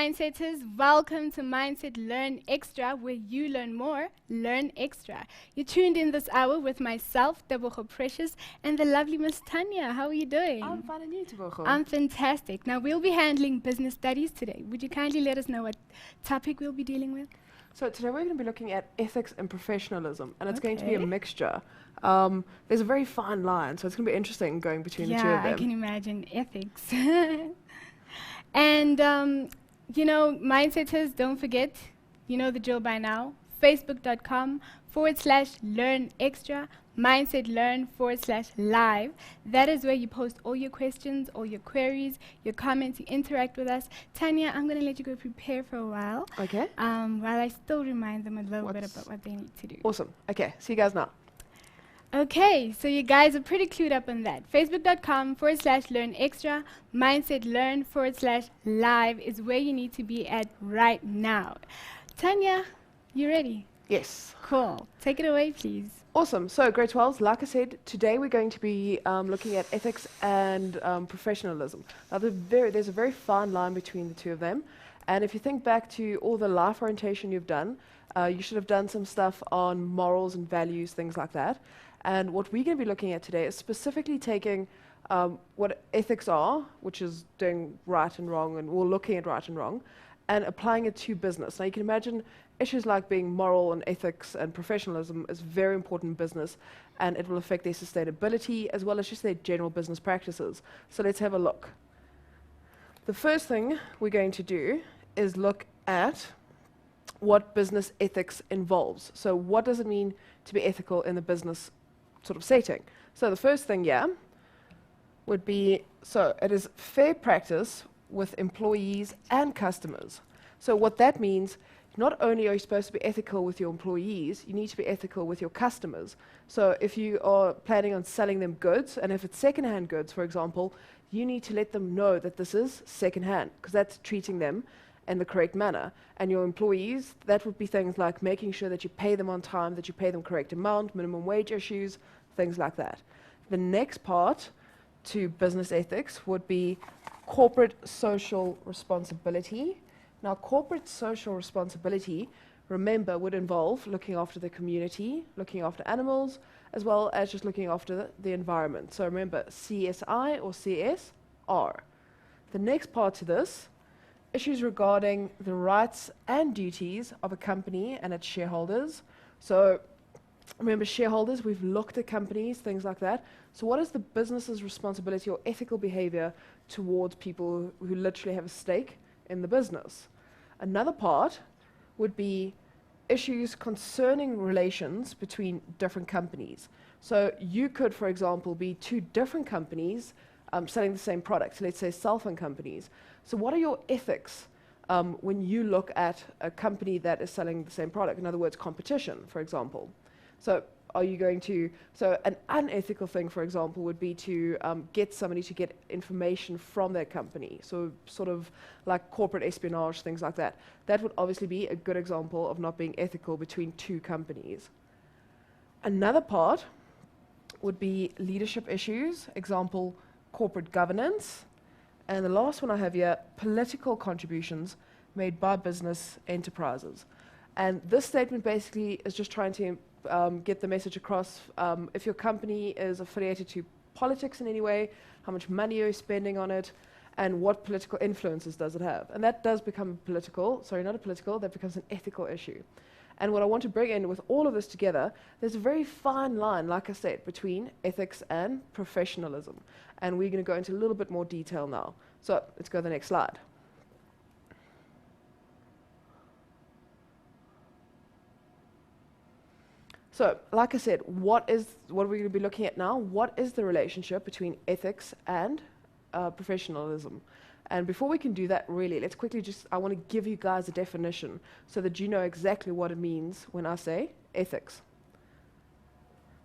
mindsetters. Welcome to Mindset Learn Extra, where you learn more, learn extra. You're tuned in this hour with myself, Tebogo Precious, and the lovely Miss Tanya. How are you doing? I'm fine and you, Tebogo. I'm fantastic. Now, we'll be handling business studies today. Would you kindly let us know what topic we'll be dealing with? So today we're going to be looking at ethics and professionalism, and it's going to be a Okay. mixture. There's a very fine line, so it's going to be interesting going between the two of Yeah, I them. can imagine ethics. And, mindsetters, don't forget, you know the drill by now. Facebook.com/learn extra, mindset learn/live. That is where you post all your questions, all your queries, your comments, you interact with us. Tanya, I'm going to let you go prepare for a while, Okay, while I still remind them a little bit What's- about what they need to do. awesome. Okay, see you guys now. Okay, so you guys are pretty clued up on that. Facebook.com/learn extra, mindset learn/live is where you need to be at right now. Tanya, you ready? Yes. Cool. Take it away, please. Awesome. So, grade 12s, like I said, today we're going to be looking at ethics and professionalism. Now, there's a very fine line between the two of them. And if you think back to all the life orientation you've done, you should have done some stuff on morals and values, things like that. And what we're going to be looking at today is specifically taking what ethics are, which is doing right and wrong, and we're looking at right and wrong, and applying it to business. Now, you can imagine issues like being moral and ethics and professionalism is very important in business, and it will affect their sustainability as well as just their general business practices. So let's have a look. The first thing we're going to do is look at what business ethics involves. So what does it mean to be ethical in the business sort of setting? So the first thing, would be, so it is fair practice with employees and customers. So what that means, not only are you supposed to be ethical with your employees, you need to be ethical with your customers. So if you are planning on selling them goods, and if it's second-hand goods, for example, you need to let them know that this is second-hand, because that's treating them in the correct manner. And your employees, that would be things like making sure that you pay them on time, that you pay them correct amount, minimum wage issues, things like that. The next part to business ethics would be corporate social responsibility. Now, corporate social responsibility, remember, would involve looking after the community, looking after animals, as well as just looking after the environment. So remember, CSI or CSR. The next part to this, issues regarding the rights and duties of a company and its shareholders. So remember, shareholders, we've looked at companies, things like that. So what is the business's responsibility or ethical behavior towards people who literally have a stake in the business? Another part would be issues concerning relations between different companies. So you could, for example, be two different companies selling the same product, let's say cell phone companies. So what are your ethics when you look at a company that is selling the same product? In other words, competition, for example. So are you going to, so an unethical thing, for example, would be to get somebody to get information from their company. So sort of like corporate espionage, things like that. That would obviously be a good example of not being ethical between two companies. Another part would be leadership issues, example, corporate governance. And the last one I have here, political contributions made by business enterprises. And this statement basically is just trying to get the message across. If your company is affiliated to politics in any way, how much money are you spending on it, and what political influences does it have? And that does become that becomes an ethical issue. And what I want to bring in with all of this together, there's a very fine line, like I said, between ethics and professionalism. And we're going to go into a little bit more detail now. So let's go to the next slide. So, like I said, what are we going to be looking at now? What is the relationship between ethics and professionalism? And before we can do that, really, let's quickly I want to give you guys a definition so that you know exactly what it means when I say ethics.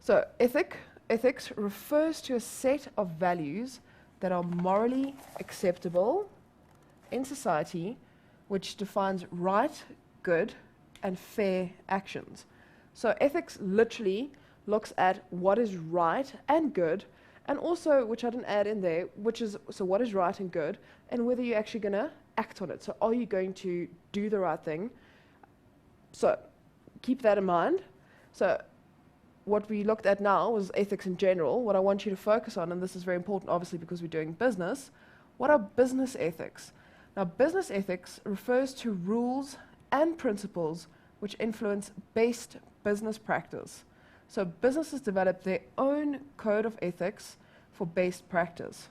So, ethics refers to a set of values that are morally acceptable in society, which defines right, good, and fair actions. So ethics literally looks at what is right and good, and also, which I didn't add in there, which is, so what is right and good, and whether you're actually going to act on it? So are you going to do the right thing? So keep that in mind. So what we looked at now was ethics in general. What I want you to focus on, and this is very important obviously because we're doing business, what are business ethics? Now, business ethics refers to rules and principles which influence best business practice. So businesses develop their own code of ethics for best practice.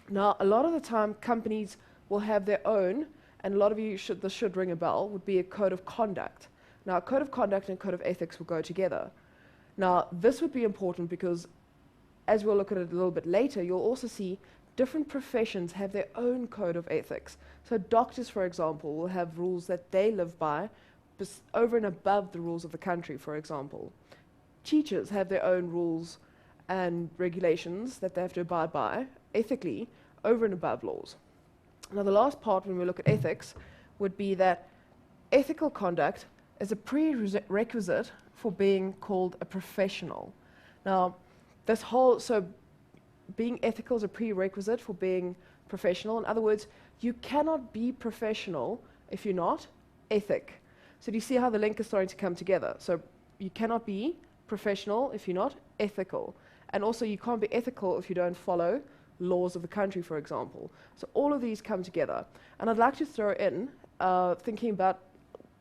Now, a lot of the time, companies will have their own, and a lot of you this should ring a bell, would be a code of conduct. Now, a code of conduct and code of ethics will go together. Now, this would be important because, as we'll look at it a little bit later, you'll also see different professions have their own code of ethics. So doctors, for example, will have rules that they live by over and above the rules of the country, for example. Teachers have their own rules and regulations that they have to abide by ethically over and above laws. Now, the last part when we look at ethics would be that ethical conduct is a prerequisite for being called a professional. Now, being ethical is a prerequisite for being professional. In other words, you cannot be professional if you're not ethic. So do you see how the link is starting to come together? So you cannot be professional if you're not ethical. And also you can't be ethical if you don't follow laws of the country, for example. So all of these come together. And I'd like to throw in, thinking about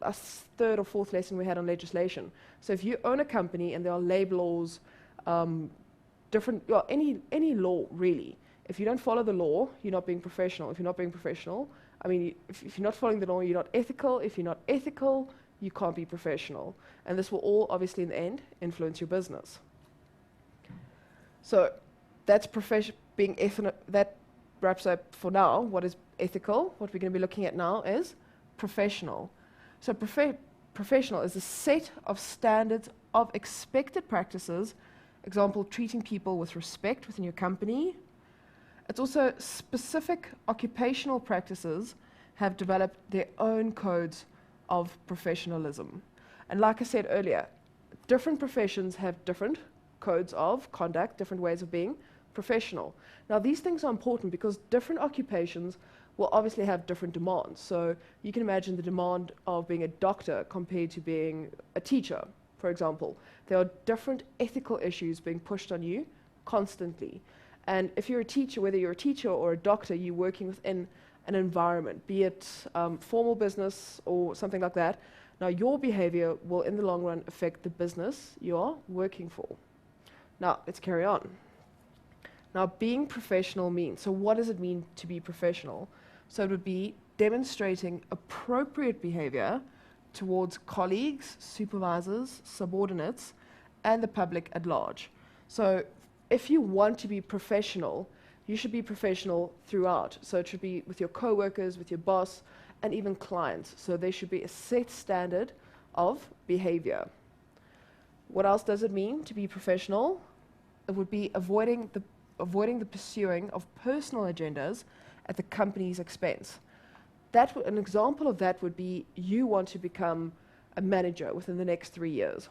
a third or fourth lesson we had on legislation. So if you own a company and there are labor laws, any law really, if you don't follow the law, you're not being professional. If you're not being professional, if you're not following the law, you're not ethical. If you're not ethical, you can't be professional. And this will all, obviously, in the end, influence your business. So that's that wraps up for now what is ethical. What we're going to be looking at now is professional. So professional is a set of standards of expected practices, example, treating people with respect within your company. It's also specific occupational practices have developed their own codes of professionalism. And like I said earlier, different professions have different codes of conduct, different ways of being professional. Now, these things are important because different occupations will obviously have different demands. So you can imagine the demand of being a doctor compared to being a teacher, for example. There are different ethical issues being pushed on you constantly. And if you're a teacher, whether you're a teacher or a doctor, you're working within an environment, be it formal business or something like that. Now, your behavior will, in the long run, affect the business you're working for. Now, let's carry on. Now, being professional means, so what does it mean to be professional? So it would be demonstrating appropriate behavior towards colleagues, supervisors, subordinates, and the public at large. So if you want to be professional, you should be professional throughout. So it should be with your co-workers, with your boss, and even clients. So there should be a set standard of behavior. What else does it mean to be professional? It would be avoiding the pursuing of personal agendas at the company's expense. An example of that would be you want to become a manager within the next 3 years.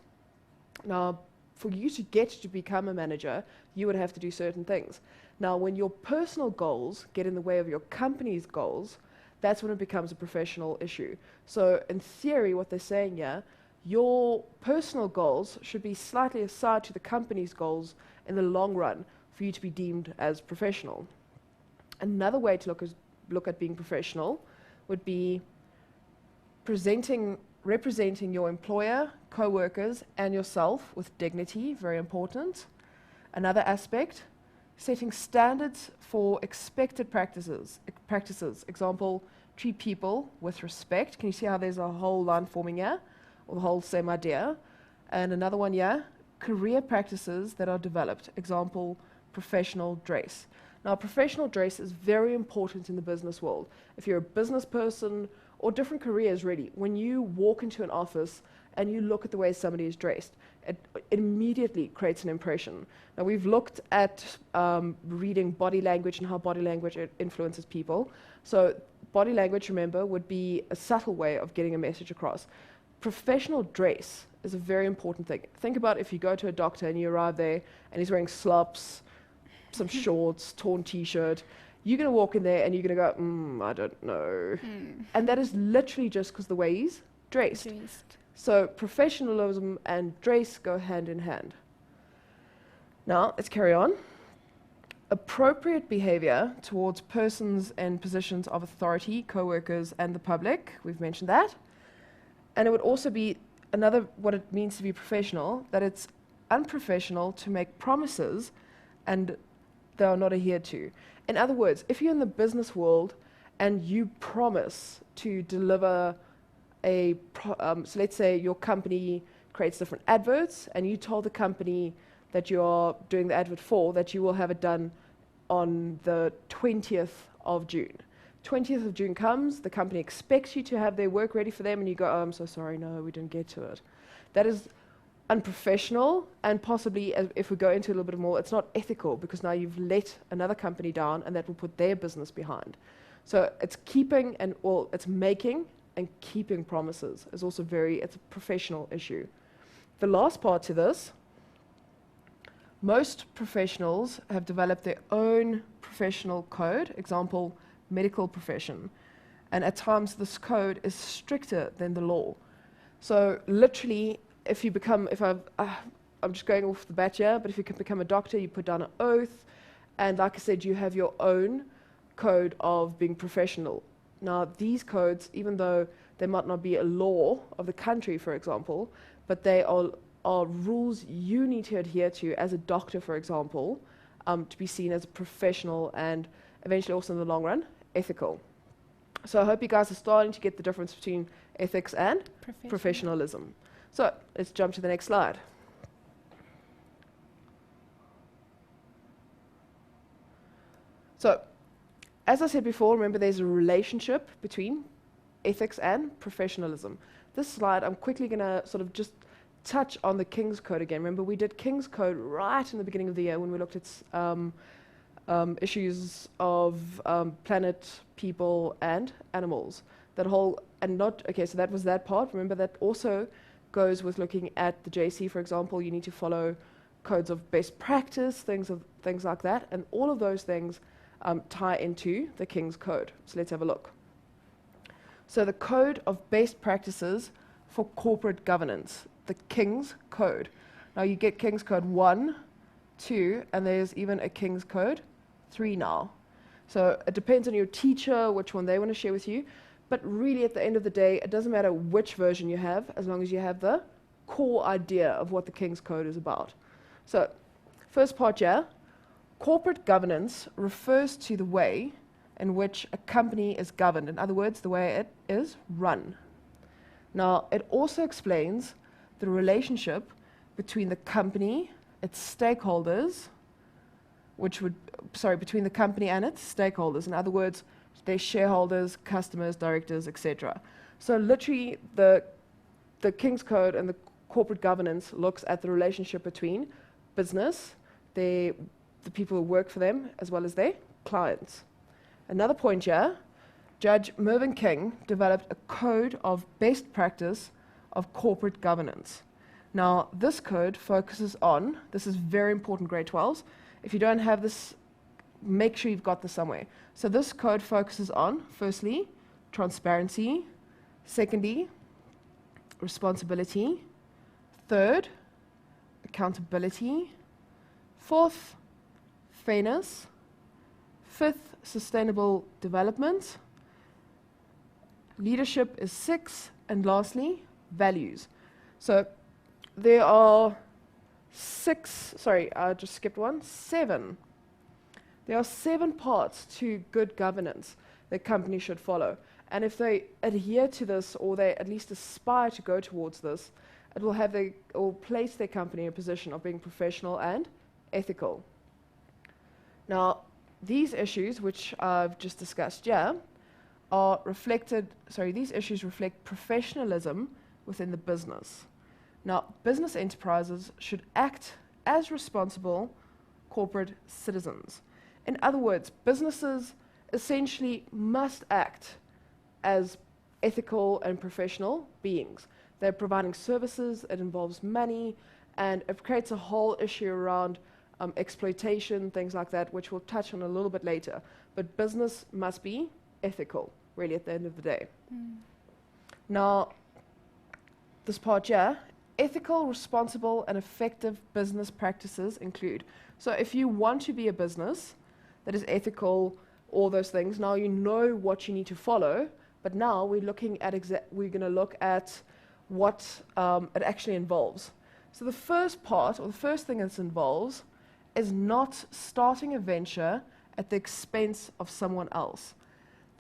Now, for you to get to become a manager, you would have to do certain things. Now, when your personal goals get in the way of your company's goals, that's when it becomes a professional issue. So in theory, what they're saying here, your personal goals should be slightly aside to the company's goals in the long run for you to be deemed as professional. Another way to look at being professional would be representing your employer, co-workers, and yourself with dignity, very important. Another aspect, setting standards for expected practices. Example, treat people with respect. Can you see how there's a whole line forming here, or the whole same idea? And another one here, career practices that are developed. Example, professional dress. Now, professional dress is very important in the business world. If you're a business person, or different careers really, when you walk into an office and you look at the way somebody is dressed, it immediately creates an impression. Now, we've looked at reading body language and how body language influences people. So body language, remember, would be a subtle way of getting a message across. Professional dress is a very important thing. Think about if you go to a doctor and you arrive there and he's wearing slops, some shorts, torn t-shirt. You're going to walk in there and you're going to go, I don't know. And that is literally just because the way he's dressed. So professionalism and dress go hand in hand. Now, let's carry on. Appropriate behavior towards persons and positions of authority, co-workers, and the public. We've mentioned that. And it would also be another, what it means to be professional, that it's unprofessional to make promises and they are not adhered to. In other words, if you're in the business world and you promise to deliver so let's say your company creates different adverts and you told the company that you are doing the advert for that you will have it done on the 20th of June. 20th of June comes, the company expects you to have their work ready for them and you go, I'm so sorry, no, we didn't get to it. That is unprofessional, and possibly, if we go into a little bit more, it's not ethical because now you've let another company down and that will put their business behind. So it's keeping it's making and keeping promises is also it's a professional issue. The last part to this, most professionals have developed their own professional code, example, medical profession. And at times this code is stricter than the law. So literally, I'm just going off the bat here, but if you can become a doctor, you put down an oath, and like I said, you have your own code of being professional. Now, these codes, even though they might not be a law of the country, for example, but they are rules you need to adhere to as a doctor, for example, to be seen as a professional and eventually also in the long run, ethical. So I hope you guys are starting to get the difference between ethics and professionalism. So let's jump to the next slide. So, as I said before, remember there's a relationship between ethics and professionalism. This slide, I'm quickly going to sort of just touch on the King's Code again. Remember, we did King's Code right in the beginning of the year when we looked at issues of planet, people, and animals. So that was that part. Remember, that also goes with looking at the JC, for example. You need to follow codes of best practice, things like that, and all of those things tie into the King's Code. So let's have a look. So the Code of Best Practices for Corporate Governance, the King's Code. Now you get King's Code 1, 2, and there's even a King's Code 3 now. So it depends on your teacher, which one they want to share with you. But really, at the end of the day, it doesn't matter which version you have, as long as you have the core idea of what the King's Code is about. So, first part here, corporate governance refers to the way in which a company is governed. In other words, the way it is run. Now, it also explains the relationship between the company, its stakeholders, between the company and its stakeholders. In other words, their shareholders, customers, directors, etc. So literally, the King's Code and the corporate governance looks at the relationship between business, the people who work for them, as well as their clients. Another point here, Judge Mervyn King developed a code of best practice of corporate governance. Now, this code focuses on, this is very important, grade 12s. If you don't have this, make sure you've got this somewhere. So this code focuses on, firstly, transparency, secondly, responsibility, third, accountability, fourth, fairness, fifth, sustainable development, leadership is 6, and lastly, values. So there are 7. There are 7 parts to good governance that companies should follow. And if they adhere to this, or they at least aspire to go towards this, it will place their company in a position of being professional and ethical. Now, these issues, which I've just discussed here, these issues reflect professionalism within the business. Now, business enterprises should act as responsible corporate citizens. In other words, businesses essentially must act as ethical and professional beings. They're providing services, it involves money, and it creates a whole issue around exploitation, things like that, which we'll touch on a little bit later. But business must be ethical, really, at the end of the day. Now, this part here, ethical, responsible, and effective business practices include. So if you want to be a business that is ethical, all those things, now you know what you need to follow, but now we're looking at we're going to look at what it actually involves. So the first part, or the first thing it involves, is not starting a venture at the expense of someone else.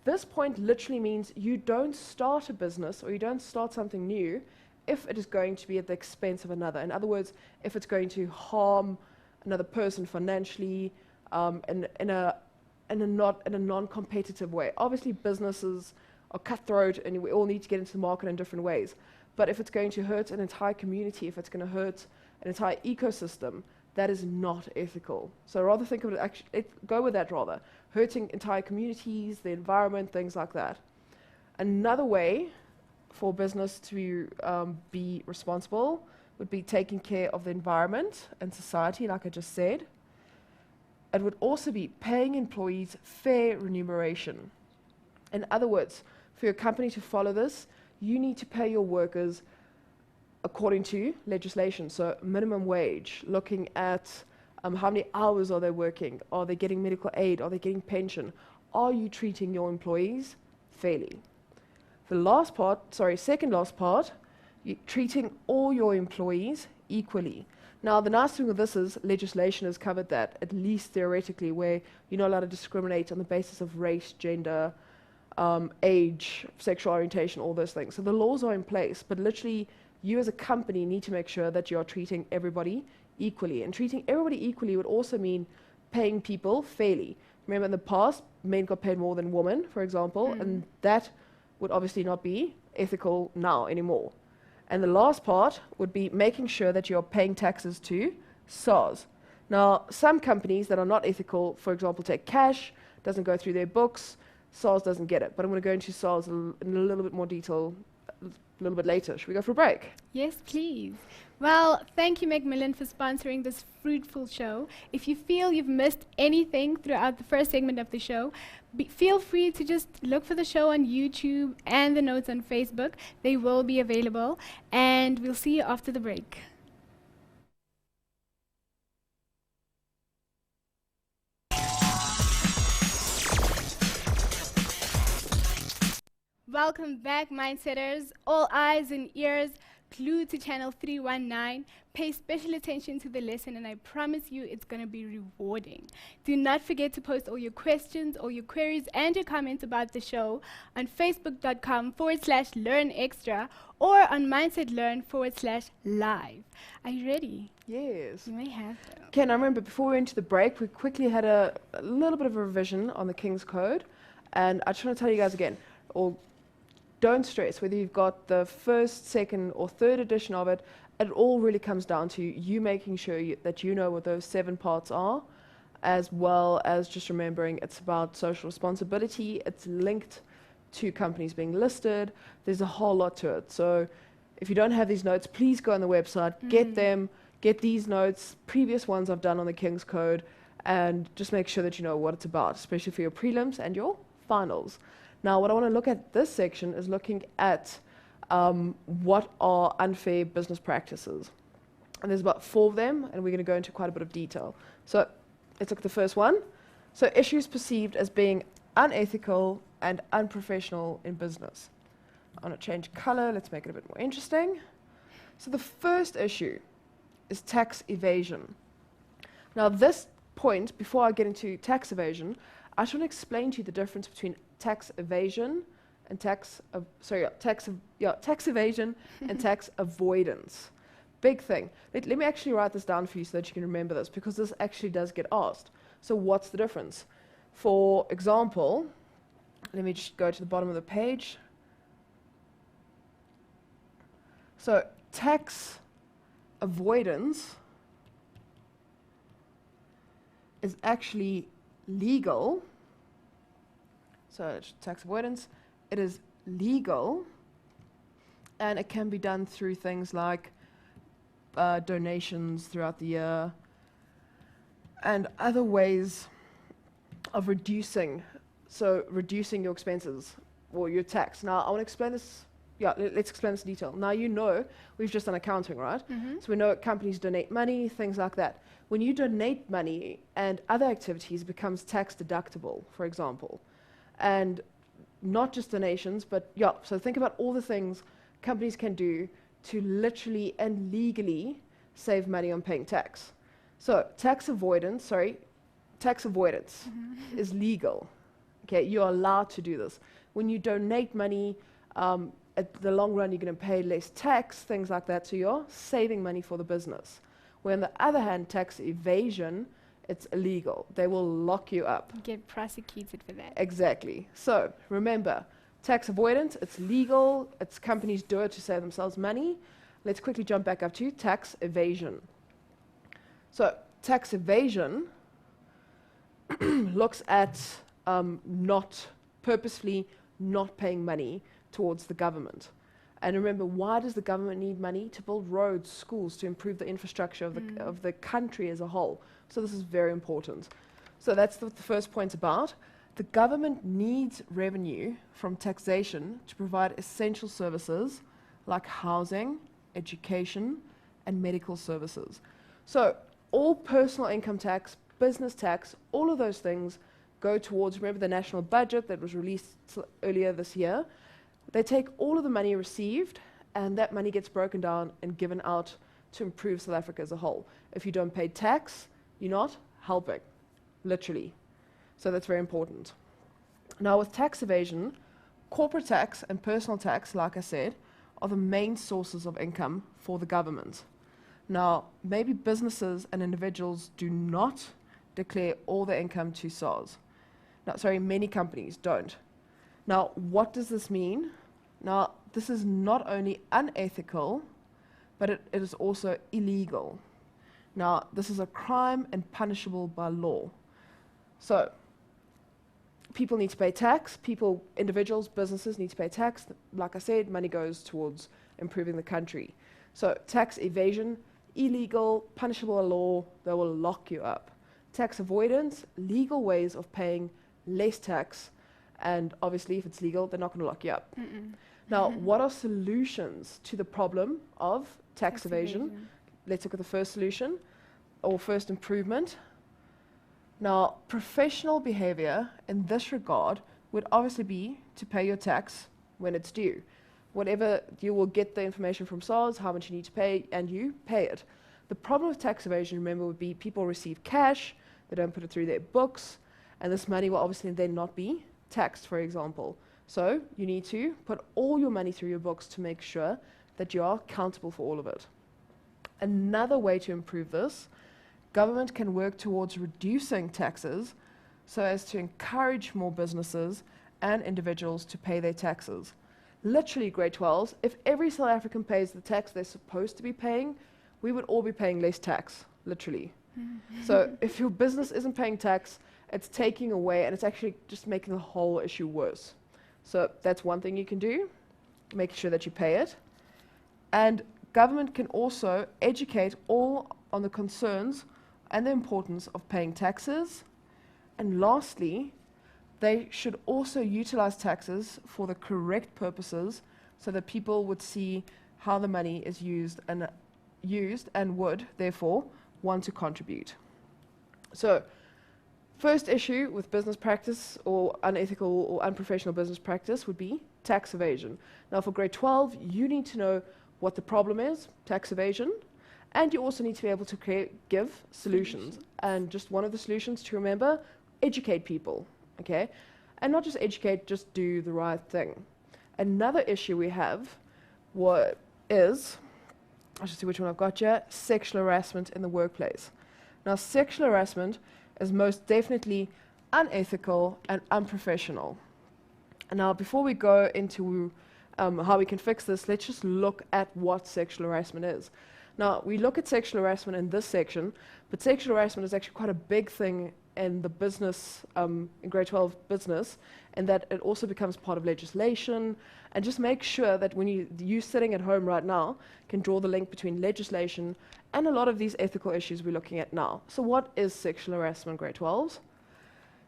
This point literally means you don't start a business or you don't start something new if it is going to be at the expense of another. In other words, if it's going to harm another person financially, in a non-competitive way. Obviously, businesses are cutthroat, and we all need to get into the market in different ways. But if it's going to hurt an entire community, if it's going to hurt an entire ecosystem, that is not ethical. So rather think of it, go with that rather. Hurting entire communities, the environment, things like that. Another way for business to be responsible would be taking care of the environment and society, like I just said. It would also be paying employees fair remuneration. In other words, for your company to follow this, you need to pay your workers according to legislation. So minimum wage, looking at how many hours are they working, are they getting medical aid, are they getting pension, are you treating your employees fairly? The last part, second last part, treating all your employees equally. Now, the nice thing with this is legislation has covered that, at least theoretically, where you're not allowed to discriminate on the basis of race, gender, age, sexual orientation, all those things. So the laws are in place, but literally you as a company need to make sure that you are treating everybody equally. And treating everybody equally would also mean paying people fairly. Remember in the past, men got paid more than women, for example, and that would obviously not be ethical now anymore. And the last part would be making sure that you're paying taxes to SARS. Now, some companies that are not ethical, for example, take cash, doesn't go through their books, SARS doesn't get it. But I'm going to go into SARS in a little bit more detail a little bit later. Should we go for a break? Yes, please. Well, thank you, Macmillan, for sponsoring this fruitful show. If you feel you've missed anything throughout the first segment of the show, feel free to just look for the show on YouTube and the notes on Facebook. They will be available, and we'll see you after the break. Welcome back, Mindsetters. All eyes and ears glued to channel 319. Pay special attention to the lesson, and I promise you it's going to be rewarding. Do not forget to post all your questions, all your queries, and your comments about the show on facebook.com/learnextra or on mindsetlearn/live. Are you ready? Yes. You may have to. Okay, now remember, before we went to the break, we quickly had a little bit of a revision on the King's Code. And I just want to tell you guys again, don't stress whether you've got the first, second, or third edition of it. It all really comes down to you making sure that you know what those 7 parts are, as well as just remembering it's about social responsibility. It's linked to companies being listed. There's a whole lot to it. So if you don't have these notes, please go on the website, get them, get these notes, previous ones I've done on the King's Code, and just make sure that you know what it's about, especially for your prelims and your finals. Now, what I want to look at this section is looking at what are unfair business practices. And there's about 4 of them, and we're going to go into quite a bit of detail. So let's look at the first one. So issues perceived as being unethical and unprofessional in business. I'm going to change color. Let's make it a bit more interesting. So the first issue is tax evasion. Now, this point, before I get into tax evasion, I just want to explain to you the difference between tax evasion and tax evasion and tax avoidance. Big thing. Let me actually write this down for you so that you can remember this, because this actually does get asked. So what's the difference? For example, let me just go to the bottom of the page. So tax avoidance is actually legal. So tax avoidance, it is legal, and it can be done through things like donations throughout the year, and other ways of reducing your expenses or your tax. Now, I want to explain this. Yeah, let's explain this in detail. Now, we've just done accounting, right? So we know companies donate money, things like that. When you donate money and other activities, it becomes tax deductible, for example. And not just donations, but so think about all the things companies can do to literally and legally save money on paying tax. So tax avoidance is legal. Okay, you're allowed to do this. When you donate money, at the long run, you're going to pay less tax, things like that, so you're saving money for the business. Where on the other hand, tax evasion, it's illegal. They will lock you up. You get prosecuted for that. Exactly. So remember, tax avoidance, it's legal. It's companies do it to save themselves money. Let's quickly jump back up to tax evasion. So tax evasion looks at purposefully not paying money towards the government. And remember, why does the government need money? To build roads, schools, to improve the infrastructure of the country as a whole. So this is very important. So that's what the first point about. The government needs revenue from taxation to provide essential services like housing, education, and medical services. So all personal income tax, business tax, all of those things go towards, remember the national budget that was released earlier this year? They take all of the money received, and that money gets broken down and given out to improve South Africa as a whole. If you don't pay tax, you're not helping, literally. So that's very important. Now with tax evasion, corporate tax and personal tax, like I said, are the main sources of income for the government. Now, maybe businesses and individuals do not declare all their income to SARS. Many companies don't. Now, what does this mean? Now, this is not only unethical, but it is also illegal. Now, this is a crime and punishable by law. So, people need to pay tax. Individuals, businesses need to pay tax. Like I said, money goes towards improving the country. So, tax evasion, illegal, punishable by law, they will lock you up. Tax avoidance, legal ways of paying less tax. And obviously, if it's legal, they're not going to lock you up. Now, what are solutions to the problem of tax evasion? Let's look at the first solution, or first improvement. Now, professional behavior in this regard would obviously be to pay your tax when it's due. Whatever, you will get the information from SARS, how much you need to pay, and you pay it. The problem with tax evasion, remember, would be people receive cash, they don't put it through their books, and this money will obviously then not be taxed, for example. So you need to put all your money through your books to make sure that you are accountable for all of it. Another way to improve this, government can work towards reducing taxes so as to encourage more businesses and individuals to pay their taxes. Literally, grade 12s, if every South African pays the tax they're supposed to be paying, we would all be paying less tax, literally. So if your business isn't paying tax, it's taking away, and it's actually just making the whole issue worse. So that's one thing you can do, make sure that you pay it. And government can also educate all on the concerns and the importance of paying taxes. And lastly, they should also utilize taxes for the correct purposes so that people would see how the money is used and would, therefore, want to contribute. So, first issue with business practice or unethical or unprofessional business practice would be tax evasion. Now for grade 12, you need to know what the problem is, tax evasion, and you also need to be able to give solutions. And just one of the solutions to remember, educate people, okay? And not just educate, just do the right thing. Another issue we have is, I should see which one I've got here, sexual harassment in the workplace. Now sexual harassment is most definitely unethical and unprofessional. And now, before we go into how we can fix this, let's just look at what sexual harassment is. Now, we look at sexual harassment in this section, but sexual harassment is actually quite a big thing in the business, in grade 12 business, and that it also becomes part of legislation. And just make sure that when you sitting at home right now can draw the link between legislation and a lot of these ethical issues we're looking at now. So what is sexual harassment, grade 12s?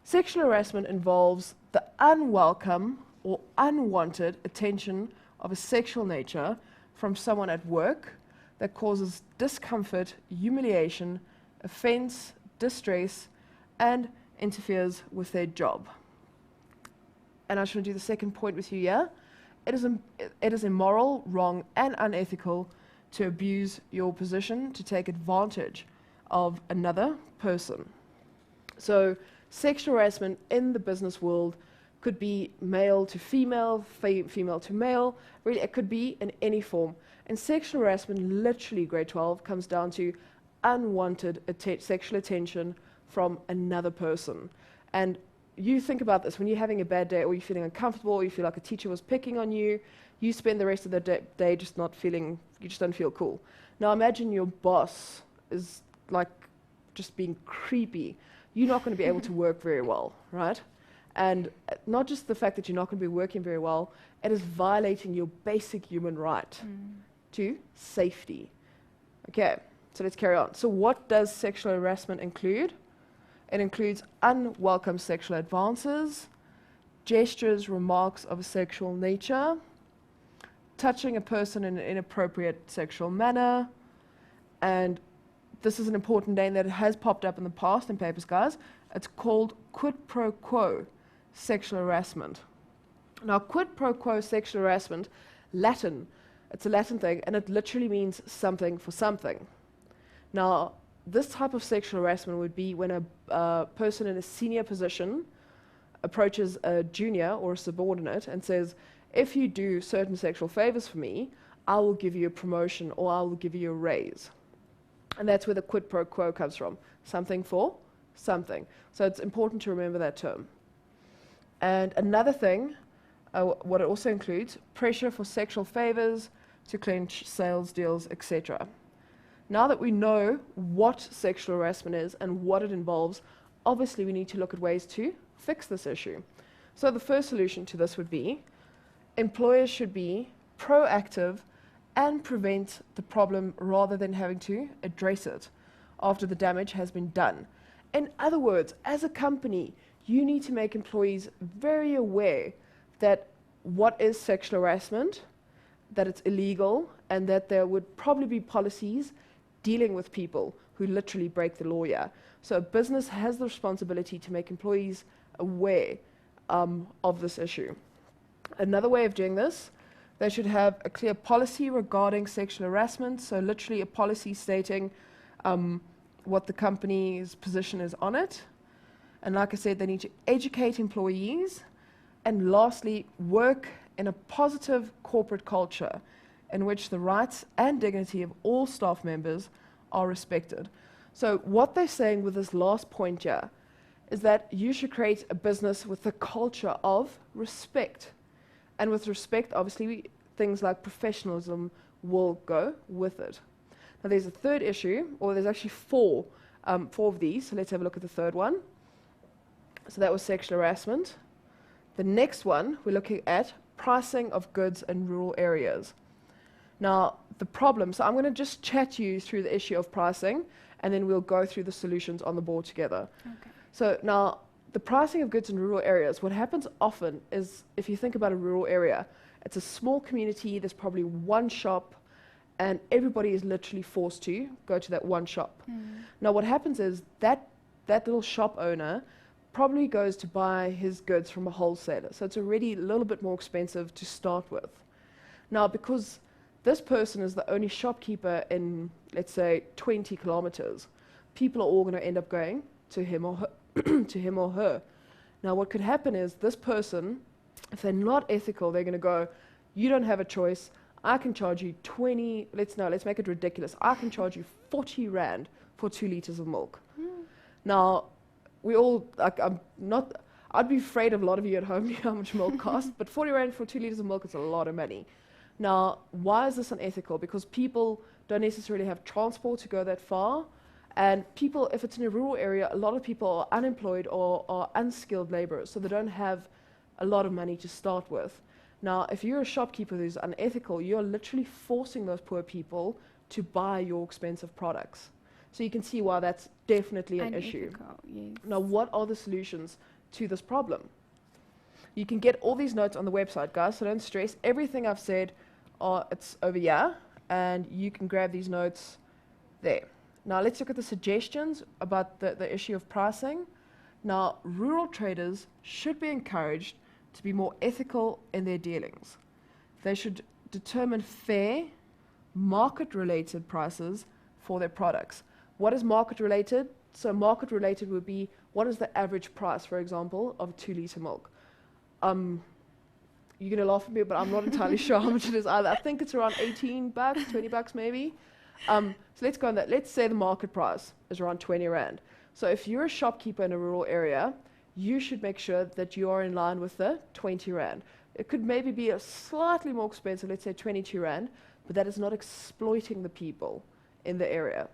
Sexual harassment involves the unwelcome or unwanted attention of a sexual nature from someone at work that causes discomfort, humiliation, offense, distress, and interferes with their job. And I just want to do the second point with you here. It is immoral, wrong, and unethical to abuse your position to take advantage of another person. So sexual harassment in the business world could be male to female, female to male. Really, it could be in any form. And sexual harassment, literally, grade 12, comes down to unwanted sexual attention from another person. And you think about this, when you're having a bad day or you're feeling uncomfortable or you feel like a teacher was picking on you, you spend the rest of the day just not feeling, you just don't feel cool. Now imagine your boss is like just being creepy. You're not going to be able to work very well, right? And not just the fact that you're not going to be working very well, it is violating your basic human right to safety. Okay, so let's carry on. So what does sexual harassment include? It includes unwelcome sexual advances, gestures, remarks of a sexual nature, touching a person in an inappropriate sexual manner, and this is an important name that has popped up in the past in papers, guys. It's called quid pro quo sexual harassment. Now, quid pro quo sexual harassment, Latin, it's a Latin thing, and it literally means something for something. Now, this type of sexual harassment would be when a person in a senior position approaches a junior or a subordinate and says, if you do certain sexual favors for me, I will give you a promotion or I will give you a raise. And that's where the quid pro quo comes from, something for something. So it's important to remember that term. And another thing, what it also includes, pressure for sexual favors, to clinch sales deals, etc. Now that we know what sexual harassment is and what it involves, obviously we need to look at ways to fix this issue. So the first solution to this would be employers should be proactive and prevent the problem rather than having to address it after the damage has been done. In other words, as a company, you need to make employees very aware that what is sexual harassment, that it's illegal, and that there would probably be policies dealing with people who literally break the law here. So a business has the responsibility to make employees aware of this issue. Another way of doing this, they should have a clear policy regarding sexual harassment, so literally a policy stating what the company's position is on it. And like I said, they need to educate employees. And lastly, work in a positive corporate culture in which the rights and dignity of all staff members are respected. So what they're saying with this last point here is that you should create a business with a culture of respect. And with respect, obviously, things like professionalism will go with it. Now, there's a third issue, or there's actually four of these. So let's have a look at the third one. So that was sexual harassment. The next one, we're looking at pricing of goods in rural areas. Now, the problem, so I'm going to just chat you through the issue of pricing, and then we'll go through the solutions on the board together. Okay. So now, the pricing of goods in rural areas, what happens often is, if you think about a rural area, it's a small community, there's probably one shop, and everybody is literally forced to go to that one shop. Now, what happens is that little shop owner probably goes to buy his goods from a wholesaler, so it's already a little bit more expensive to start with. Now, because this person is the only shopkeeper in, let's say, 20 kilometers, people are all going to end up going to him or her. Now, what could happen is this person, if they're not ethical, they're going to go, you don't have a choice. I can charge you 20, let's make it ridiculous. I can charge you 40 Rand for 2 liters of milk. Now, we all, like, I'd be afraid of a lot of you at home, how much milk costs, but 40 Rand for 2 liters of milk is a lot of money. Now, why is this unethical? Because people don't necessarily have transport to go that far, And people, if it's in a rural area, a lot of people are unemployed or are unskilled laborers, so they don't have a lot of money to start with. Now, if you're a shopkeeper who's unethical, you're literally forcing those poor people to buy your expensive products. So you can see why that's definitely an issue. Yes. Now, what are the solutions to this problem? You can get all these notes on the website, guys, so don't stress. Everything I've said, it's over here, and you can grab these notes there. Now, let's look at the suggestions about the issue of pricing. Now, rural traders should be encouraged to be more ethical in their dealings. They should determine fair, market-related prices for their products. What is market-related? So market-related would be, what is the average price, for example, of 2-liter milk? You're going to laugh at me, but I'm not entirely sure how much it is either. I think it's around 18 bucks, 20 bucks maybe. So let's go on that. Let's say the market price is around 20 Rand. So if you're a shopkeeper in a rural area, you should make sure that you are in line with the 20 Rand. It could maybe be a slightly more expensive, let's say 22 Rand, but that is not exploiting the people in the area.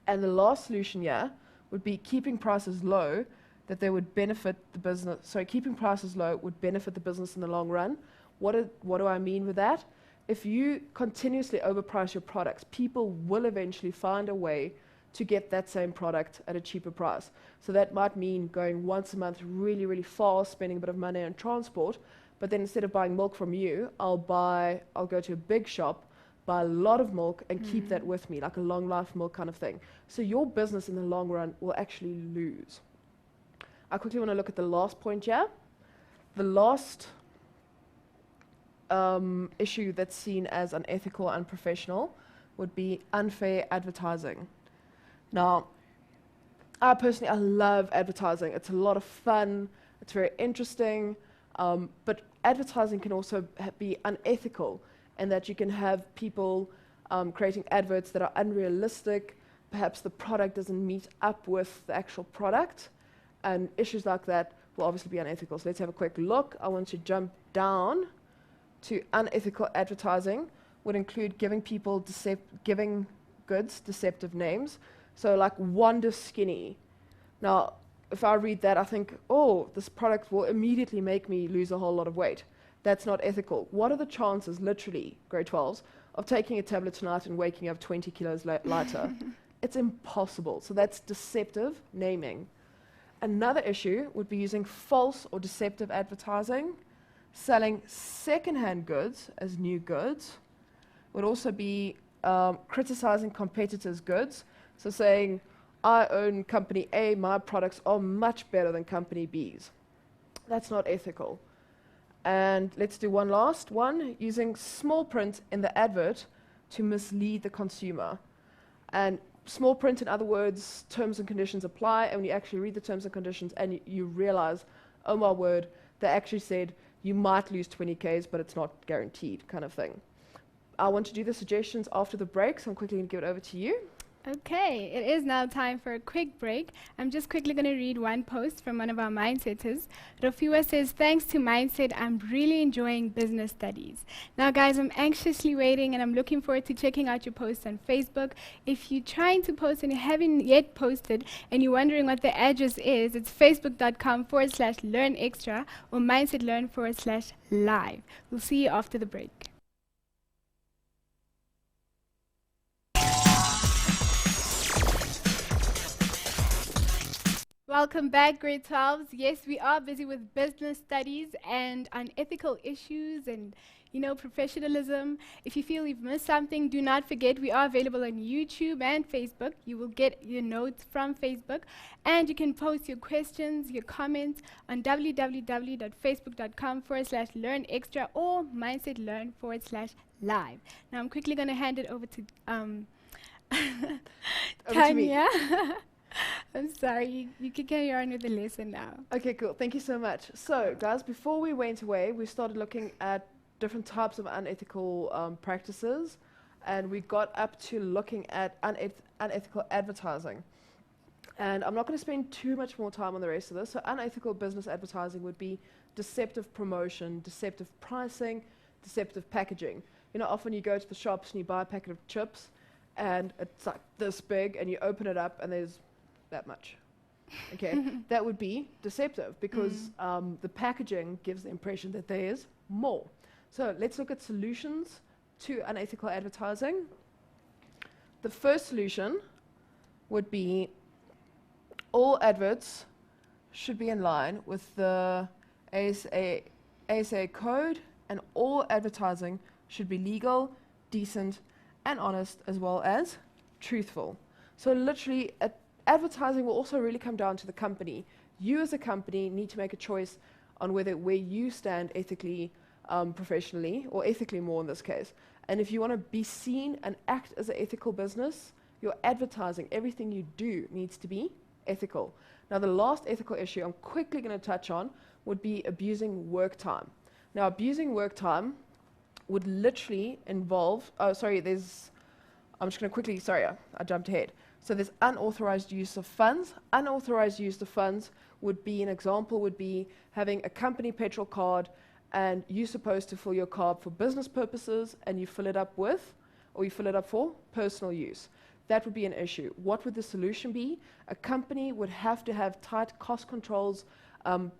And the last solution here would be keeping prices low, that they would benefit the business. So keeping prices low would benefit the business in the long run. What do I mean with that? If you continuously overprice your products, people will eventually find a way to get that same product at a cheaper price. So that might mean going once a month really, really far, spending a bit of money on transport, but then instead of buying milk from you, I'll go to a big shop, buy a lot of milk and keep that with me, like a long life milk kind of thing. So your business in the long run will actually lose. I quickly want to look at the last point here. The last issue that's seen as unethical and unprofessional would be unfair advertising. Now, I love advertising. It's a lot of fun. It's very interesting. But advertising can also be unethical in that you can have people creating adverts that are unrealistic. Perhaps the product doesn't meet up with the actual product. And issues like that will obviously be unethical. So let's have a quick look. I want to jump down to unethical advertising. Would include giving goods deceptive names. So like Wonder Skinny. Now, if I read that, I think, oh, this product will immediately make me lose a whole lot of weight. That's not ethical. What are the chances, literally, grade 12s, of taking a tablet tonight and waking up 20 kilos lighter? It's impossible. So that's deceptive naming. Another issue would be using false or deceptive advertising, selling second-hand goods as new goods. Would also be criticizing competitors' goods. So saying, I own company A, my products are much better than company B's. That's not ethical. And let's do one last one, using small print in the advert to mislead the consumer. And small print, in other words, terms and conditions apply, and when you actually read the terms and conditions and you realize, oh my word, they actually said you might lose 20 Ks, but it's not guaranteed, kind of thing. I want to do the suggestions after the break, so I'm quickly going to give it over to you. Okay, it is now time for a quick break. I'm just quickly going to read one post from one of our Mindsetters. Rofua says, thanks to Mindset, I'm really enjoying business studies. Now guys, I'm anxiously waiting and I'm looking forward to checking out your posts on Facebook. If you're trying to post and you haven't yet posted and you're wondering what the address is, it's facebook.com/learnextra or mindsetlearn/live. We'll see you after the break. Welcome back, grade 12s. Yes, we are busy with business studies and unethical issues and, professionalism. If you feel you've missed something, do not forget we are available on YouTube and Facebook. You will get your notes from Facebook, and you can post your questions, your comments on www.facebook.com/learnextra or mindsetlearn/live. Now I'm quickly going to hand it over to Tanya. I'm sorry, you can carry on with the lesson now. Okay, cool. Thank you so much. So, guys, before we went away, we started looking at different types of unethical practices, and we got up to looking at unethical advertising. And I'm not going to spend too much more time on the rest of this. So, unethical business advertising would be deceptive promotion, deceptive pricing, deceptive packaging. Often you go to the shops and you buy a packet of chips, and it's like this big, and you open it up and there's that much. Okay, that would be deceptive because the packaging gives the impression that there is more. So let's look at solutions to unethical advertising. The first solution would be all adverts should be in line with the ASA code, and all advertising should be legal, decent, and honest, as well as truthful. So literally, advertising will also really come down to the company. You as a company need to make a choice on where you stand ethically, professionally, or ethically more in this case. And if you want to be seen and act as an ethical business, your advertising, everything you do, needs to be ethical. Now, the last ethical issue I'm quickly going to touch on would be abusing work time. Now, abusing work time would literally involve, I'm just going to quickly, I jumped ahead. So there's unauthorized use of funds. Unauthorized use of funds would be, an example would be having a company petrol card, and you're supposed to fill your card for business purposes, and you fill it up for personal use. That would be an issue. What would the solution be? A company would have to have tight cost controls,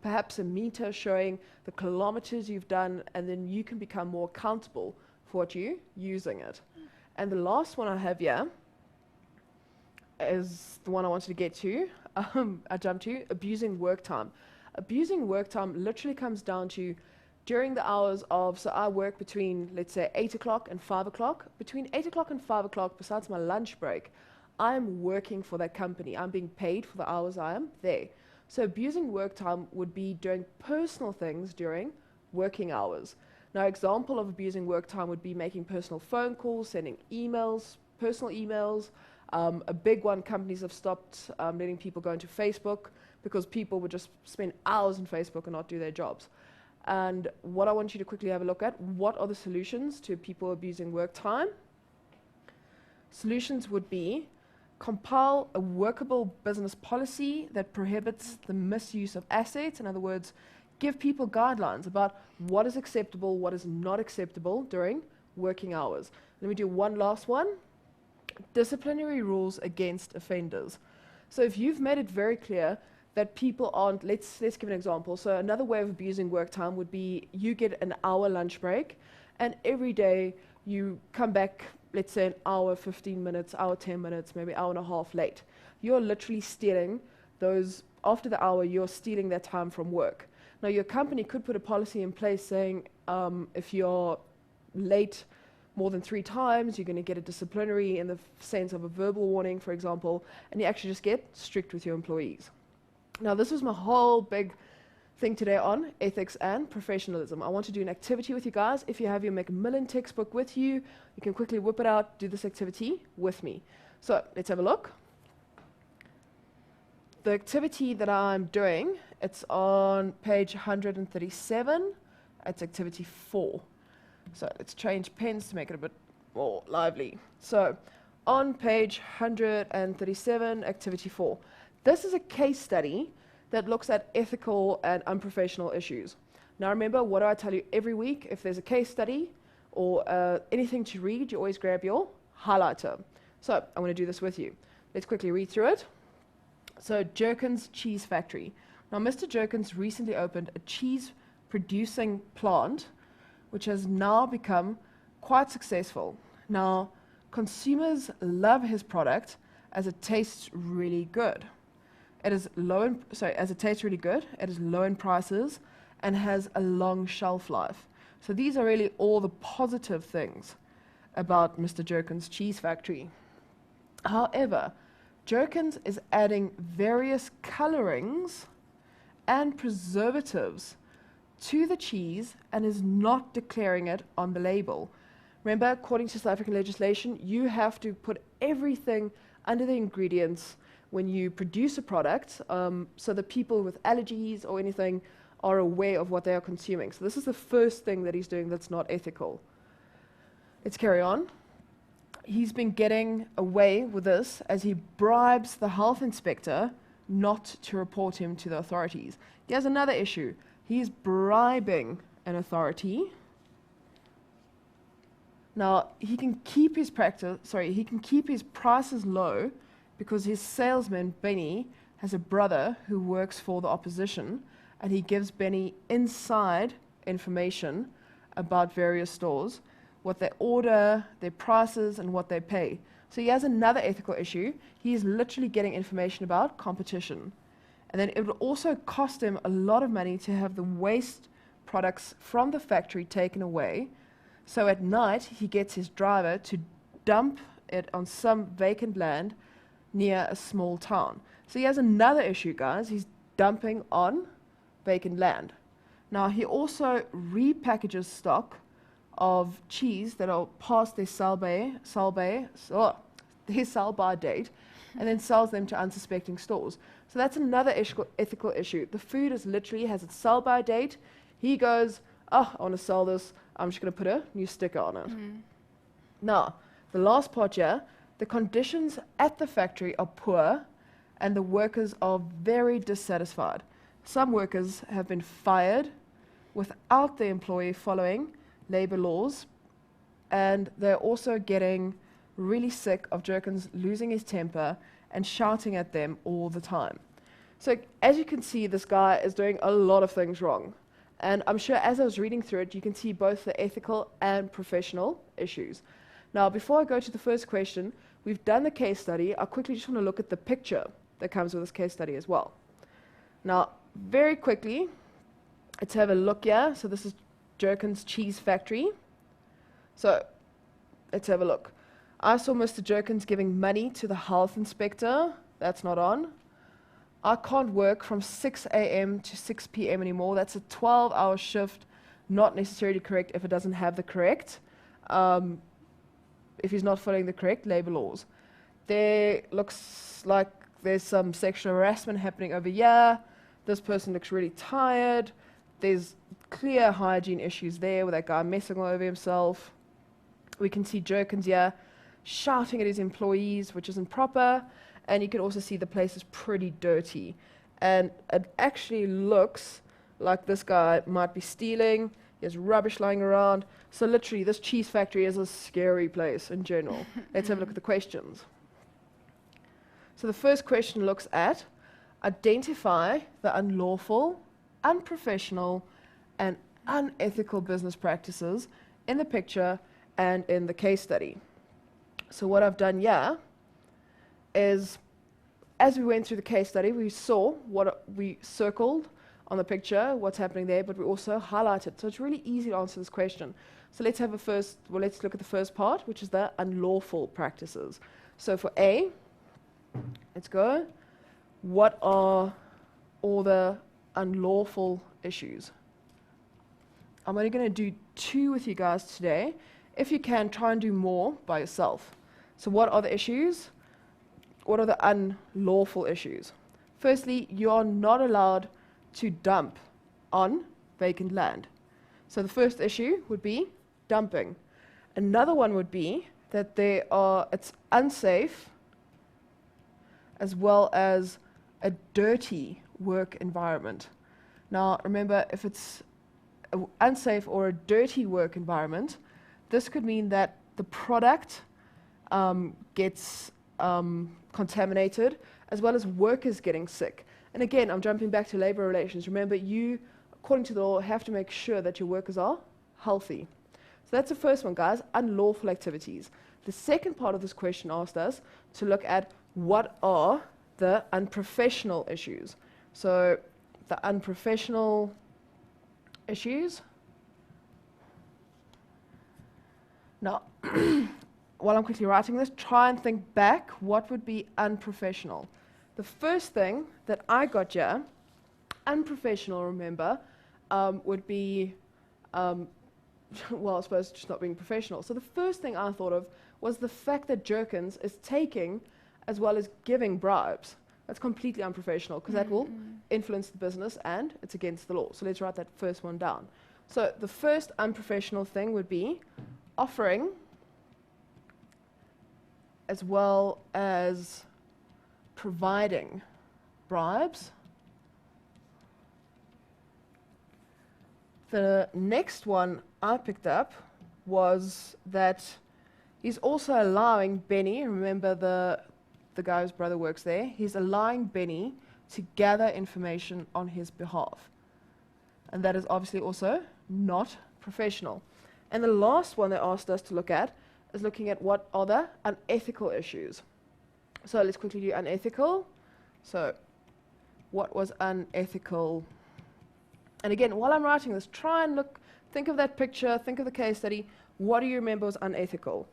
perhaps a meter showing the kilometers you've done, and then you can become more accountable for what you're using it. And the last one I have here is the one I wanted to get to. I jumped to abusing work time. Abusing work time literally comes down to during the hours of, so I work between, let's say, 8 o'clock and 5 o'clock. Between 8 o'clock and 5 o'clock, besides my lunch break, I'm working for that company. I'm being paid for the hours I am there. So abusing work time would be doing personal things during working hours. Now, example of abusing work time would be making personal phone calls, sending emails, personal emails. A big one, companies have stopped letting people go into Facebook because people would just spend hours on Facebook and not do their jobs. And what I want you to quickly have a look at, what are the solutions to people abusing work time? Solutions would be compile a workable business policy that prohibits the misuse of assets. In other words, give people guidelines about what is acceptable, what is not acceptable during working hours. Let me do one last one. Disciplinary rules against offenders. So if you've made it very clear that people aren't, let's give an example. So another way of abusing work time would be you get an hour lunch break, and every day you come back, let's say an hour, 15 minutes, hour, 10 minutes, maybe hour and a half late. You're literally stealing those, after the hour, you're stealing that time from work. Now, your company could put a policy in place saying if you're late more than 3 times, you're going to get a disciplinary in the sense of a verbal warning, for example, and you actually just get strict with your employees. Now, this was my whole big thing today on ethics and professionalism. I want to do an activity with you guys. If you have your Macmillan textbook with you, you can quickly whip it out, do this activity with me. So let's have a look. The activity that I'm doing, it's on page 137. It's activity 4. So let's change pens to make it a bit more lively. So on page 137, activity 4. This is a case study that looks at ethical and unprofessional issues. Now remember, what do I tell you every week? If there's a case study or anything to read, you always grab your highlighter. So I'm going to do this with you. Let's quickly read through it. So Jerkins Cheese Factory. Now Mr. Jerkins recently opened a cheese producing plant which has now become quite successful. Now consumers love his product as it tastes really good. It is low in, as it tastes really good, it is low in prices and has a long shelf life. So these are really all the positive things about Mr. Jerkins Cheese Factory. However, Jerkins is adding various colorings and preservatives to the cheese and is not declaring it on the label. Remember, according to South African legislation, you have to put everything under the ingredients when you produce a product, so that people with allergies or anything are aware of what they are consuming. So this is the first thing that he's doing that's not ethical. Let's carry on. He's been getting away with this as he bribes the health inspector not to report him to the authorities. He has another issue. He's bribing an authority Now, he can keep his he can keep his prices low because his salesman, Benny, has a brother who works for the opposition, and he gives Benny inside information about various stores, what they order, their prices, and what they pay. So he has another ethical issue. He is literally getting information about competition. And then it would also cost him a lot of money to have the waste products from the factory taken away. So at night, he gets his driver to dump it on some vacant land near a small town. So he has another issue, guys. He's dumping on vacant land. Now, he also repackages stock of cheese that are past their sell-by date, and then sells them to unsuspecting stores. So that's another ethical issue. The food is literally has its sell-by date. He goes, oh, I want to sell this. I'm just going to put a new sticker on it. Now, the last part here, the conditions at the factory are poor and the workers are very dissatisfied. Some workers have been fired without the employee following labor laws, and they're also getting really sick of Jerkins losing his temper and shouting at them all the time. So as you can see, this guy is doing a lot of things wrong. And I'm sure as I was reading through it, you can see both the ethical and professional issues. Now, before I go to the first question, we've done the case study. I quickly just want to look at the picture that comes with this case study as well. Now, very quickly, let's have a look here. So this is Jerkins Cheese Factory. So let's have a look. I saw Mr. Jerkins giving money to the health inspector. That's not on. I can't work from 6 a.m. to 6 p.m. anymore. That's a 12-hour shift, not necessarily correct if it doesn't have the correct, if he's not following the correct labor laws. There looks like there's some sexual harassment happening over here. This person looks really tired. There's clear hygiene issues there with that guy messing all over himself. We can see Jerkins here shouting at his employees, which isn't proper. And you can also see the place is pretty dirty. And it actually looks like this guy might be stealing. He has rubbish lying around. So literally, this cheese factory is a scary place in general. Let's have a look at the questions. So the first question looks at identify the unlawful, unprofessional, and unethical business practices in the picture and in the case study. So what I've done here is, as we went through the case study, we saw what we circled on the picture, what's happening there, but we also highlighted. So it's really easy to answer this question. So let's look at the first part, which is the unlawful practices. So for A, let's go. What are all the unlawful issues? I'm only going to do 2 with you guys today. If you can, try and do more by yourself. So what are the issues? What are the unlawful issues? Firstly, you are not allowed to dump on vacant land. So the first issue would be dumping. Another one would be that it's unsafe as well as a dirty work environment. Now, remember, if it's an unsafe or a dirty work environment, this could mean that the product gets contaminated, as well as workers getting sick. And again, I'm jumping back to labor relations. Remember, you, according to the law, have to make sure that your workers are healthy. So that's the first one, guys, unlawful activities. The second part of this question asked us to look at what are the unprofessional issues. So the unprofessional issues. Now, while I'm quickly writing this, try and think back what would be unprofessional. The first thing that I got here, unprofessional, remember, would be, well, I suppose just not being professional. So the first thing I thought of was the fact that Jerkins is taking as well as giving bribes. That's completely unprofessional because that will influence the business and it's against the law. So let's write that first one down. So the first unprofessional thing would be offering as well as providing bribes. The next one I picked up was that he's also allowing Benny, remember the guy whose brother works there, he's allowing Benny to gather information on his behalf. And that is obviously also not professional. And the last one they asked us to look at is looking at what are the unethical issues. So let's quickly do unethical. So what was unethical? And again, while I'm writing this, try and think of that picture, think of the case study. What do you remember was unethical?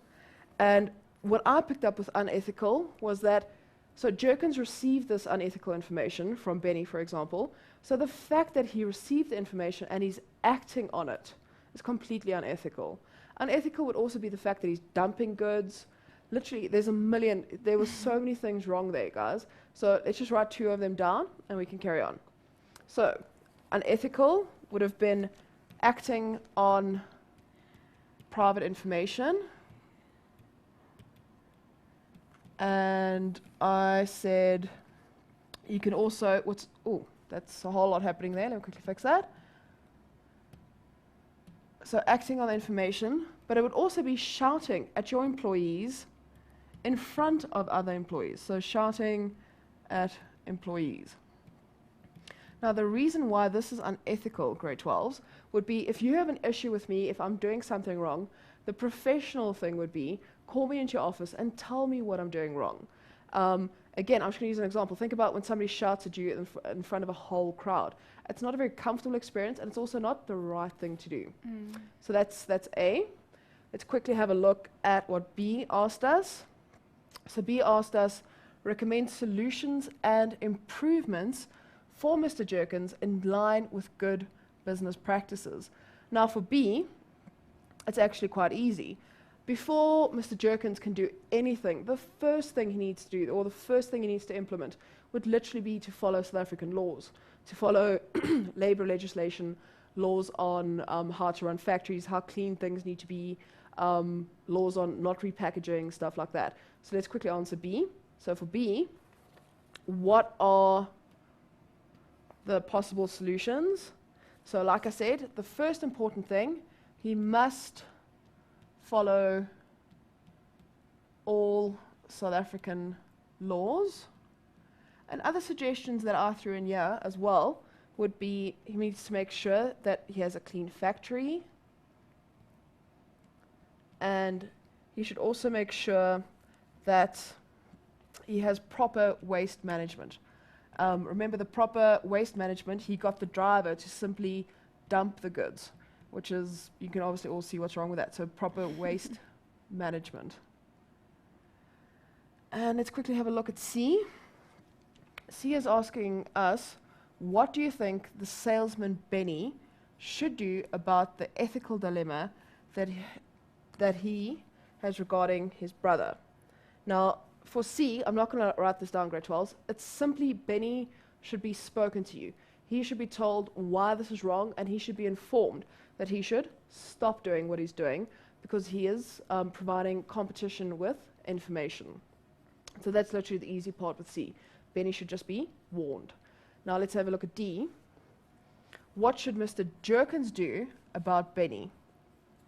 And what I picked up with unethical was that, so Jerkins received this unethical information from Benny, for example. So the fact that he received the information and he's acting on it is completely unethical. Unethical would also be the fact that he's dumping goods. Literally, there were so many things wrong there, guys. So let's just write 2 of them down and we can carry on. So unethical would have been acting on private information. And I said, you can also, that's a whole lot happening there. Let me quickly fix that. So acting on the information, but it would also be shouting at your employees in front of other employees. So shouting at employees. Now, the reason why this is unethical, grade 12s, would be if you have an issue with me, if I'm doing something wrong, the professional thing would be call me into your office and tell me what I'm doing wrong. Again, I'm just going to use an example. Think about when somebody shouts at you in front of a whole crowd. It's not a very comfortable experience, and it's also not the right thing to do. So that's A. Let's quickly have a look at what B asked us. So B asked us, recommend solutions and improvements for Mr. Jerkins in line with good business practices. Now for B, it's actually quite easy. Before Mr. Jerkins can do anything, the first thing he needs to do, or the first thing he needs to implement, would literally be to follow South African laws, to follow labor legislation, laws on how to run factories, how clean things need to be, laws on not repackaging, stuff like that. So let's quickly answer B. So for B, what are the possible solutions? So like I said, the first important thing, he must follow all South African laws. And other suggestions that I threw in here as well would be he needs to make sure that he has a clean factory, and he should also make sure that he has proper waste management. Remember the proper waste management, he got the driver to simply dump the goods, which is, you can obviously all see what's wrong with that. So proper waste management. And let's quickly have a look at C. C is asking us, what do you think the salesman Benny should do about the ethical dilemma that he has regarding his brother? Now, for C, I'm not going to write this down, grade 12s. It's simply Benny should be spoken to you. He should be told why this is wrong, and he should be informed that he should stop doing what he's doing because he is providing competition with information. So that's literally the easy part with C. Benny should just be warned. Now let's have a look at D. What should Mr. Jerkins do about Benny?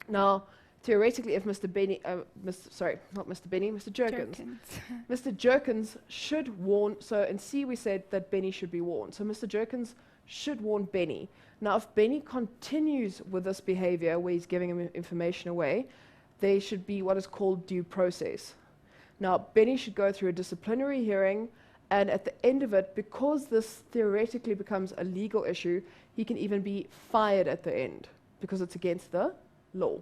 Now, theoretically, if Mr. Benny, Mr. Jerkins. Mr. Jerkins should warn, so in C we said that Benny should be warned. So Mr. Jerkins should warn Benny. Now, if Benny continues with this behavior where he's giving him information away, there should be what is called due process. Now, Benny should go through a disciplinary hearing, and at the end of it, because this theoretically becomes a legal issue, he can even be fired at the end because it's against the law.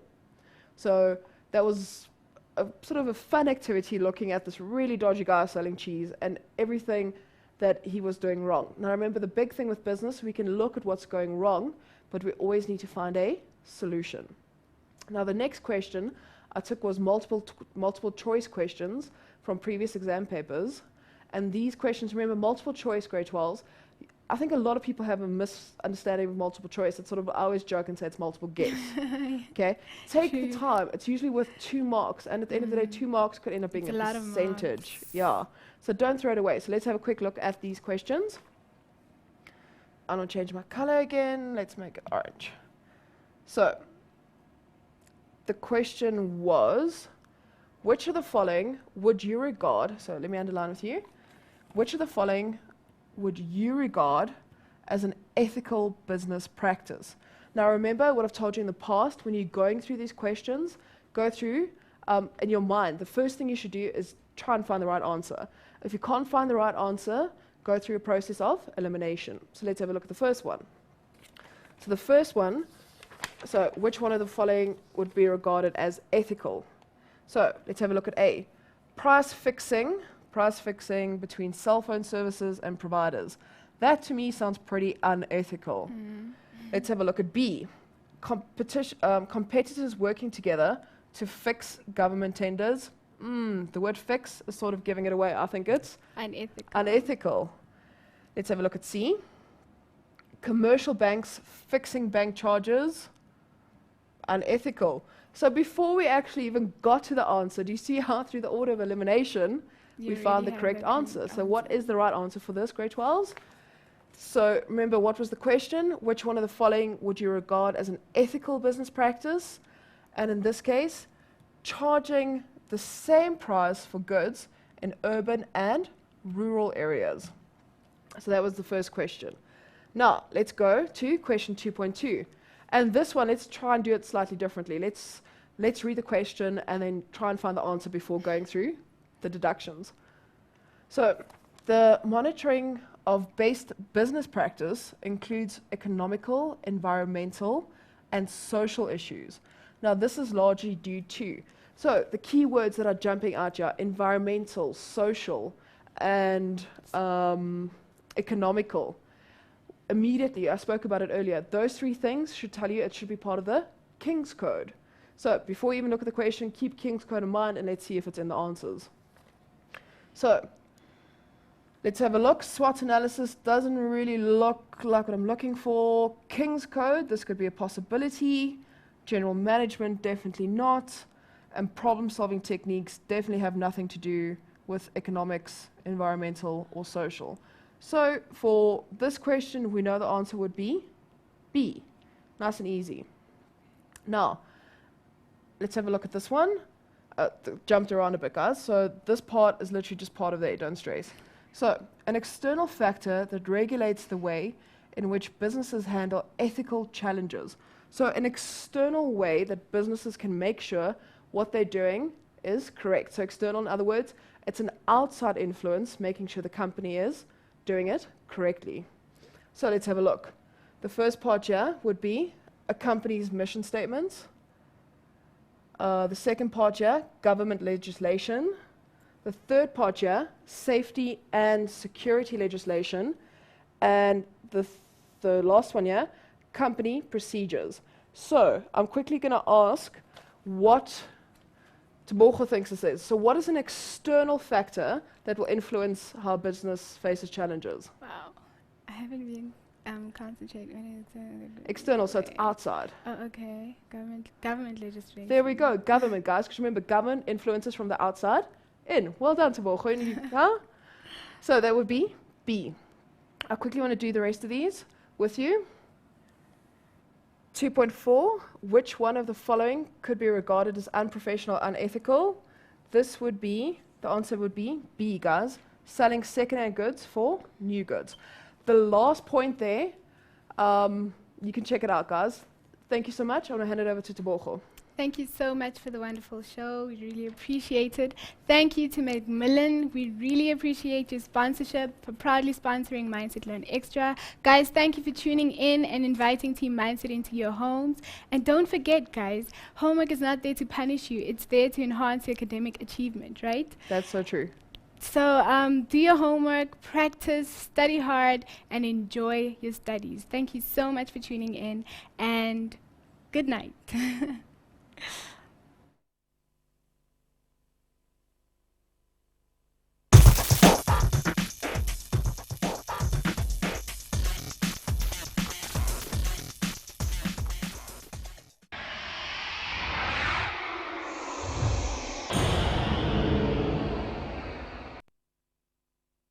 So that was a sort of a fun activity, looking at this really dodgy guy selling cheese and everything that he was doing wrong. Now remember, the big thing with business, we can look at what's going wrong, but we always need to find a solution. Now the next question I took was multiple choice questions from previous exam papers. And these questions, remember, multiple choice, grade 12s, I think a lot of people have a misunderstanding of multiple choice. It's sort of, I always joke and say it's multiple guess. Okay? Take the time. It's usually worth 2 marks. And at the end of the day, 2 marks could end up being a percentage. Yeah. So don't throw it away. So let's have a quick look at these questions. I'm going to change my color again. Let's make it orange. So the question was, which of the following would you regard, so let me underline with you, which of the following would you regard as an ethical business practice? Now remember what I've told you in the past, when you're going through these questions, go through in your mind, the first thing you should do is try and find the right answer. If you can't find the right answer, go through a process of elimination. So let's have a look at the first one. So the first one, so which one of the following would be regarded as ethical? So let's have a look at A. Price fixing between cell phone services and providers. That to me sounds pretty unethical. Let's have a look at B. Competitors working together to fix government tenders. The word fix is sort of giving it away. I think it's unethical. Let's have a look at C. Commercial banks fixing bank charges. Unethical. So before we actually even got to the answer, do you see how through the order of elimination we found the correct answer? So what is the right answer for this, grade 12s? So remember, what was the question? Which one of the following would you regard as an ethical business practice? And in this case, charging the same price for goods in urban and rural areas. So that was the first question. Now, let's go to question 2.2. And this one, let's try and do it slightly differently. Let's read the question and then try and find the answer before going through the deductions. So the monitoring of based business practice includes economical, environmental, and social issues. Now, this is largely due to, so the key words that are jumping out here, environmental, social, and economical. Immediately, I spoke about it earlier, those three things should tell you it should be part of the King's Code. So before you even look at the question, keep King's Code in mind and let's see if it's in the answers. So let's have a look. SWOT analysis doesn't really look like what I'm looking for. King's Code, this could be a possibility. General management, definitely not. And problem-solving techniques definitely have nothing to do with economics, environmental, or social. So for this question, we know the answer would be B. Nice and easy. Now, let's have a look at this one. Jumped around a bit, guys. So this part is literally just part of the don't stress. So an external factor that regulates the way in which businesses handle ethical challenges. So an external way that businesses can make sure what they're doing is correct. So external, in other words, it's an outside influence making sure the company is doing it correctly. So let's have a look. The first part here would be a company's mission statements. The second part here, government legislation. The third part here, safety and security legislation. And the last one here, company procedures. So I'm quickly going to ask what Tebogo thinks this is. So what is an external factor that will influence how business faces challenges? Wow. I haven't been concentrating on it. External, so it's outside. Oh, okay. Government legislation. There we go. Government, guys. Because remember, government influences from the outside in. Well done, Tebogo. Huh? So that would be B. I quickly want to do the rest of these with you. 2.4, which one of the following could be regarded as unprofessional, unethical? This would be, the answer would be B, guys. Selling second-hand goods for new goods. The last point there, you can check it out, guys. Thank you so much. I want to hand it over to Tebogo. Thank you so much for the wonderful show. We really appreciate it. Thank you to Macmillan. We really appreciate your sponsorship for proudly sponsoring Mindset Learn Extra. Guys, thank you for tuning in and inviting Team Mindset into your homes. And don't forget, guys, homework is not there to punish you. It's there to enhance your academic achievement, right? That's so true. So do your homework, practice, study hard, and enjoy your studies. Thank you so much for tuning in, and good night.